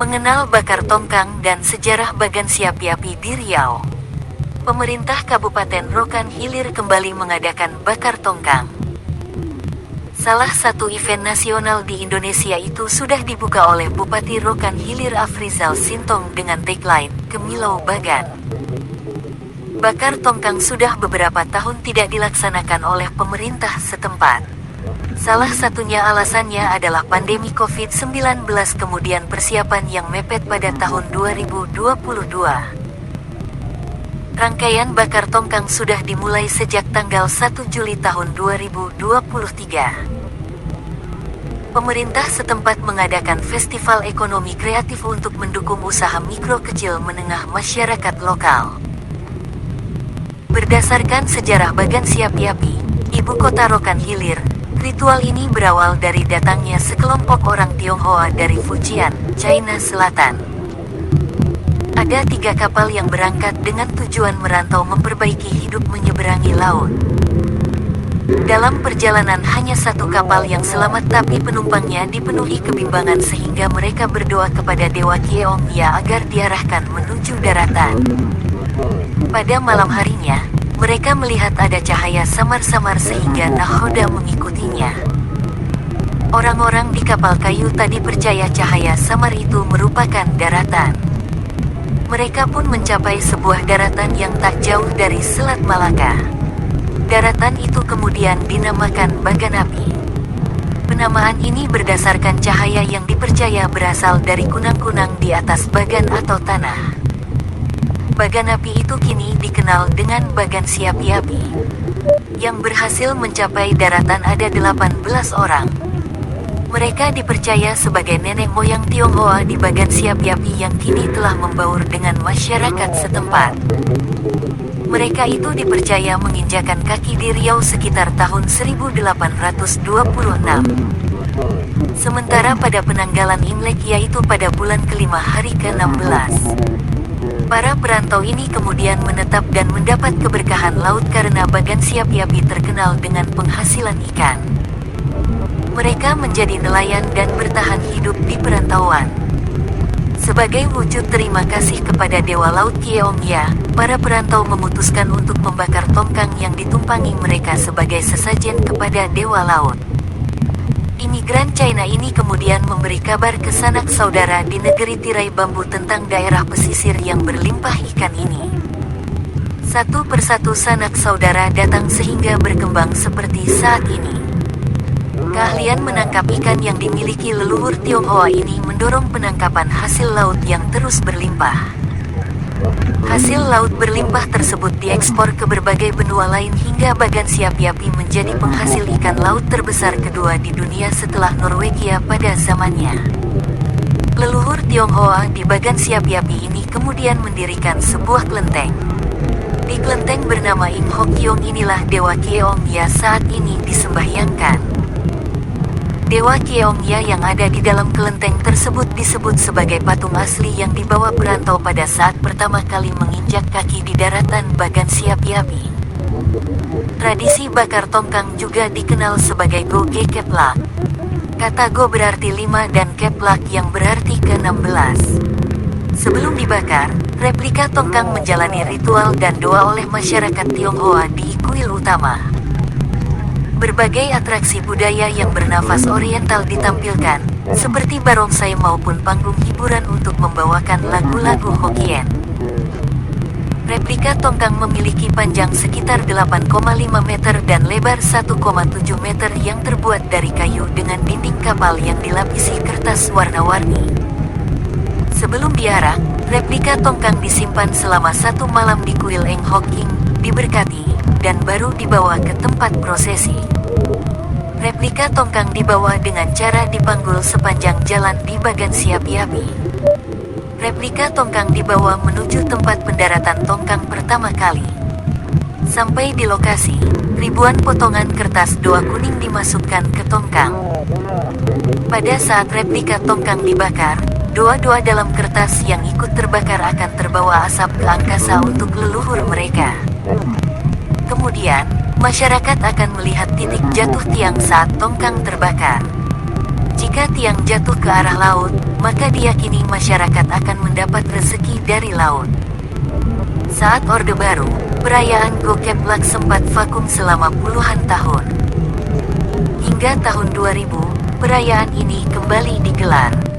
Mengenal bakar tongkang dan sejarah Bagan Siapi Api di Riau. Pemerintah Kabupaten Rokan Hilir kembali mengadakan bakar tongkang. Salah satu event nasional di Indonesia itu sudah dibuka oleh Bupati Rokan Hilir Afrizal Sintong dengan tagline, Kemilau Bagan. Bakar tongkang sudah beberapa tahun tidak dilaksanakan oleh pemerintah setempat. Salah satunya alasannya adalah pandemi COVID-19 kemudian persiapan yang mepet pada tahun 2022. Rangkaian bakar tongkang sudah dimulai sejak tanggal 1 Juli tahun 2023. Pemerintah setempat mengadakan festival ekonomi kreatif untuk mendukung usaha mikro kecil menengah masyarakat lokal. Berdasarkan sejarah Bagan Siapi Api, ibu kota Rokan Hilir, ritual ini berawal dari datangnya sekelompok orang Tionghoa dari Fujian, China Selatan. Ada 3 kapal yang berangkat dengan tujuan merantau memperbaiki hidup menyeberangi laut. Dalam perjalanan hanya 1 kapal yang selamat tapi penumpangnya dipenuhi kebimbangan sehingga mereka berdoa kepada Dewa Keongya agar diarahkan menuju daratan. Pada malam harinya, mereka melihat ada cahaya samar-samar sehingga nahoda mengikutinya. Orang-orang di kapal kayu tadi percaya cahaya samar itu merupakan daratan. Mereka pun mencapai sebuah daratan yang tak jauh dari Selat Malaka. Daratan itu kemudian dinamakan Bagan Api. Penamaan ini berdasarkan cahaya yang dipercaya berasal dari kunang-kunang di atas bagan atau tanah. Bagan Api itu kini dikenal dengan Bagan Siapi Api. Yang berhasil mencapai daratan ada 18 orang. Mereka dipercaya sebagai nenek moyang Tionghoa di Bagan Siapi Api yang kini telah membaur dengan masyarakat setempat. Mereka itu dipercaya menginjakan kaki di Riau sekitar tahun 1826. Sementara pada penanggalan Imlek yaitu pada bulan kelima hari ke-16. Para perantau ini kemudian menetap dan mendapat keberkahan laut karena Bagan Siapi Api terkenal dengan penghasilan ikan. Mereka menjadi nelayan dan bertahan hidup di perantauan. Sebagai wujud terima kasih kepada Dewa Laut Keongya, para perantau memutuskan untuk membakar tongkang yang ditumpangi mereka sebagai sesajen kepada Dewa Laut. Imigran China ini kemudian memberi kabar ke sanak saudara di negeri tirai bambu tentang daerah pesisir yang berlimpah ikan ini. Satu persatu sanak saudara datang sehingga berkembang seperti saat ini. Keahlian menangkap ikan yang dimiliki leluhur Tionghoa ini mendorong penangkapan hasil laut yang terus berlimpah. Hasil laut berlimpah tersebut diekspor ke berbagai benua lain hingga Bagan Siapi Api menjadi penghasil ikan laut terbesar kedua di dunia setelah Norwegia pada zamannya. Leluhur Tionghoa di Bagan Siapi Api ini kemudian mendirikan sebuah kelenteng. Di kelenteng bernama Im Hok Kiong inilah Dewa Keongya saat ini disembahyangkan. Dewa Keongya yang ada di dalam kelenteng tersebut disebut sebagai patung asli yang dibawa perantau pada saat pertama kali menginjak kaki di daratan Bagan Siapi Api. Tradisi bakar tongkang juga dikenal sebagai Go Ge Keplak. Kata Go berarti 5 dan Keplak yang berarti ke-16. Sebelum dibakar, replika tongkang menjalani ritual dan doa oleh masyarakat Tionghoa di kuil utama. Berbagai atraksi budaya yang bernafas oriental ditampilkan, seperti barongsai maupun panggung hiburan untuk membawakan lagu-lagu Hokkien. Replika tongkang memiliki panjang sekitar 8,5 meter dan lebar 1,7 meter yang terbuat dari kayu dengan dinding kapal yang dilapisi kertas warna-warni. Sebelum diarak, replika tongkang disimpan selama 1 malam di kuil Eng Hok Ing, diberkati, dan baru dibawa ke tempat prosesi. Replika tongkang dibawa dengan cara dipanggul sepanjang jalan di Bagan Siapi Api. Replika tongkang dibawa menuju tempat pendaratan tongkang pertama kali. Sampai di lokasi, ribuan potongan kertas doa kuning dimasukkan ke tongkang. Pada saat replika tongkang dibakar, doa-doa dalam kertas yang ikut terbakar akan terbawa asap ke angkasa untuk leluhur mereka. Kemudian, masyarakat akan melihat titik jatuh tiang saat tongkang terbakar. Jika tiang jatuh ke arah laut, maka diyakini masyarakat akan mendapat rezeki dari laut. Saat Orde Baru, perayaan Gokeplak sempat vakum selama puluhan tahun. Hingga tahun 2000, perayaan ini kembali digelar.